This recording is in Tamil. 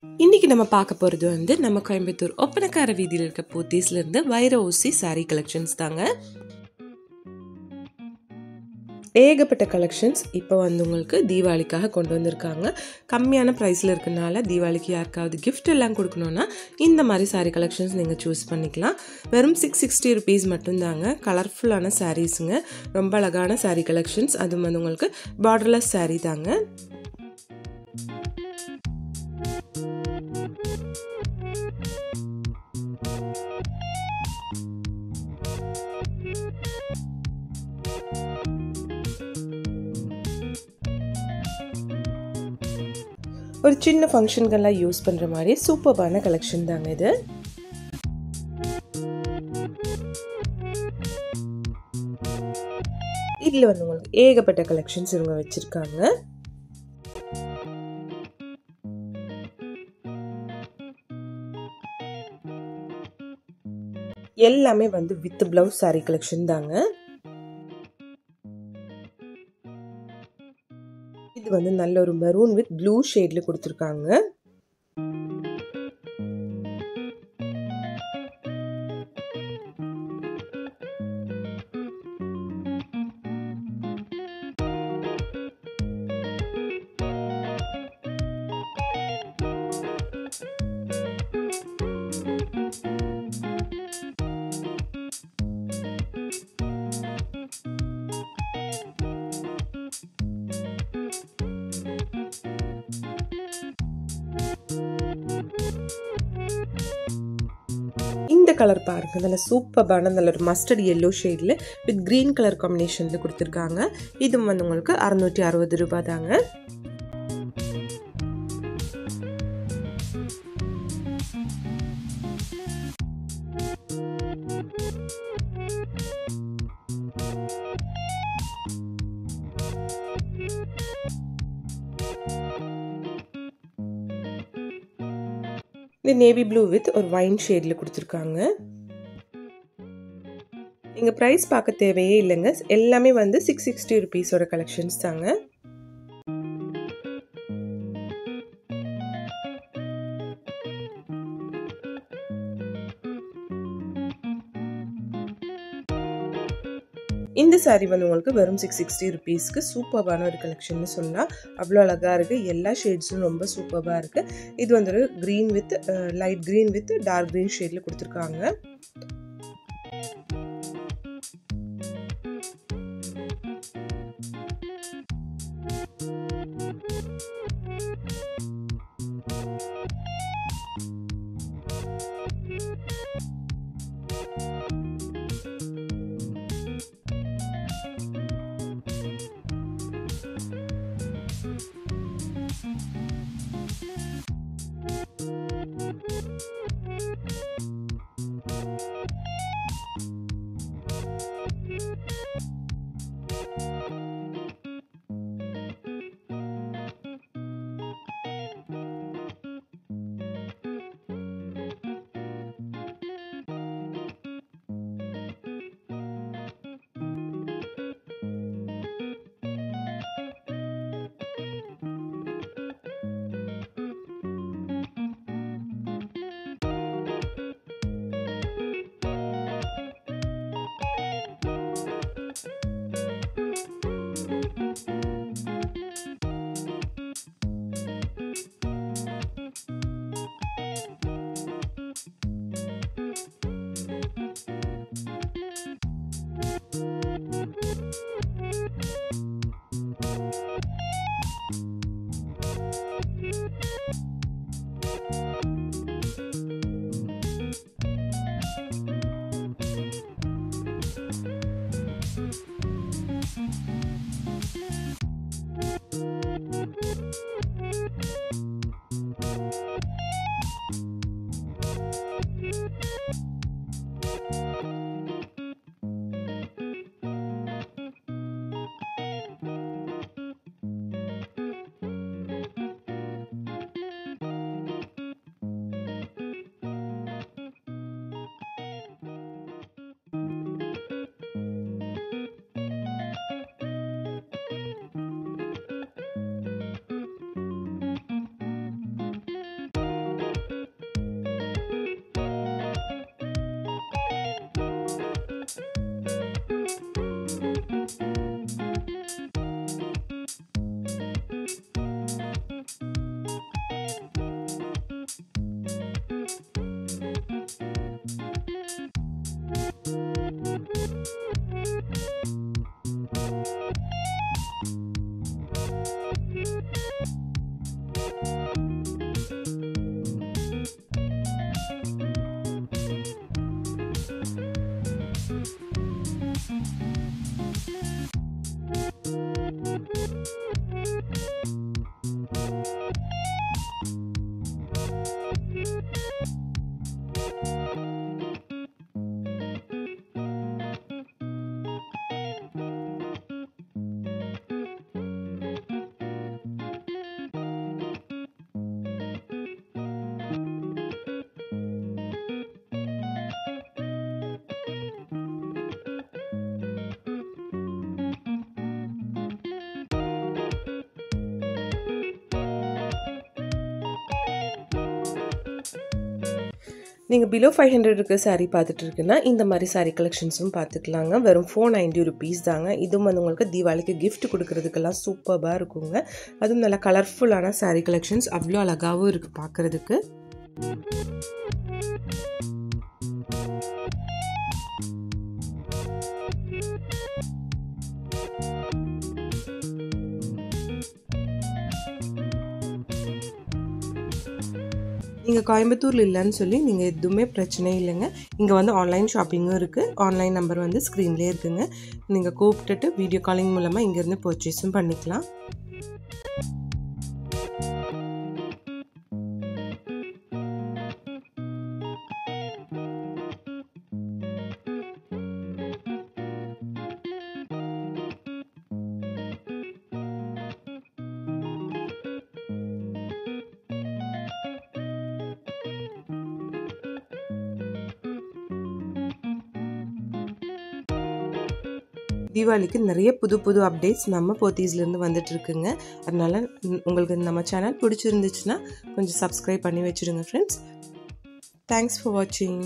இன்னைக்கு நம்ம பார்க்க போகிறது வந்து நம்ம கோயம்புத்தூர் ஒப்பனக்கார வீதியில் இருக்க போத்தீஸ்லேருந்து வைர ஊசி சாரீ கலெக்ஷன்ஸ் தாங்க. ஏகப்பட்ட கலெக்ஷன்ஸ் இப்போ வந்து உங்களுக்கு தீபாவளிக்காக கொண்டு வந்திருக்காங்க. கம்மியான ப்ரைஸில் இருக்கனால தீபாவளிக்கு யாருக்காவது கிஃப்ட் எல்லாம் கொடுக்கணுன்னா இந்த மாதிரி சாரீ கலெக்ஷன்ஸ் நீங்கள் சூஸ் பண்ணிக்கலாம். வெறும் 660 ருபீஸ் மட்டும்தாங்க. கலர்ஃபுல்லான சாரீஸுங்க, ரொம்ப அழகான சாரீ கலெக்ஷன்ஸ். அதுவும் வந்து உங்களுக்கு பார்டர்லெஸ் சாரீ தாங்க. ஒரு சின்ன ஃபங்க்ஷன்கெல்லாம் யூஸ் பண்ணுற மாதிரி சூப்பர்பான கலெக்ஷன் தாங்க இது. இதில் வந்து உங்களுக்கு ஏகப்பட்ட கலெக்ஷன்ஸ் இவங்க வச்சுருக்காங்க. எல்லாமே வந்து வித் பிளவுஸ் சாரீ கலெக்ஷன் தாங்க. இது வந்து நல்ல ஒரு மெரூன் வித் ப்ளூ ஷேட்ல கொடுத்துருக்காங்க. இந்த கலர் பாருங்க, நல்ல சூப்பர்பான நல்ல ஒரு மஸ்டர்ட் எல்லோ ஷேட்ல வித் கிரீன் கலர் காம்பினேஷன்ல கொடுத்துருக்காங்க. இதுவும் வந்து உங்களுக்கு 660 ரூபாய் தாங்க. இந்த நேவி ப்ளூ வித் ஒரு வைன் ஷேட்ல கொடுத்துருக்காங்க. இங்க பிரைஸ் பார்க்க தேவையே இல்லைங்க. எல்லாமே வந்து 660 ருபீஸோட கலெக்ஷன்ஸ் தாங்க. இந்த சாரீ வந்து உங்களுக்கு வெறும் 660 ருபீஸ்க்கு சூப்பர்பான ஒரு கலெக்ஷன் சொல்லலாம். அவ்வளோ அழகா இருக்கு. எல்லா ஷேட்ஸும் ரொம்ப சூப்பர்பா இருக்கு. இது வந்து ஒரு green with light green with dark green ஷேட்ல கொடுத்துருக்காங்க. நீங்கள் பிலோ 500 இருக்க saree பார்த்துட்டு இருக்குன்னா இந்த மாதிரி saree கலெக்ஷன்ஸும் பார்த்துக்கலாங்க. வெறும் 490 rupees தாங்க. இதுவும் வந்து உங்களுக்கு தீபாவளிக்கு gift கொடுக்கறதுக்கெல்லாம் சூப்பராக இருக்குங்க. அதுவும் நல்ல கலர்ஃபுல்லான saree கலெக்ஷன்ஸ் அவ்வளோ அழகாகவும் இருக்குது பார்க்குறதுக்கு. நீங்கள் கோயம்புத்தூரில் இல்லைன்னு சொல்லி நீங்கள் எதுவுமே பிரச்சனை இல்லைங்க. இங்கே வந்து ஆன்லைன் ஷாப்பிங்கும் இருக்குது. ஆன்லைன் நம்பர் வந்து ஸ்க்ரீன்லேயே இருக்குங்க. நீங்கள் கூப்பிட்டுட்டு வீடியோ காலிங் மூலமாக இங்கேருந்து பர்ச்சேஸும் பண்ணிக்கலாம். தீபாவளிக்கு நிறைய புது அப்டேட்ஸ் நம்ம போத்தீஸ்லேருந்து வந்துட்டுருக்குங்க. அதனால் உங்களுக்கு நம்ம சேனல் பிடிச்சிருந்துச்சுன்னா கொஞ்சம் சப்ஸ்கிரைப் பண்ணி வச்சுருங்க ஃப்ரெண்ட்ஸ். தேங்க்ஸ் ஃபார் வாட்சிங்.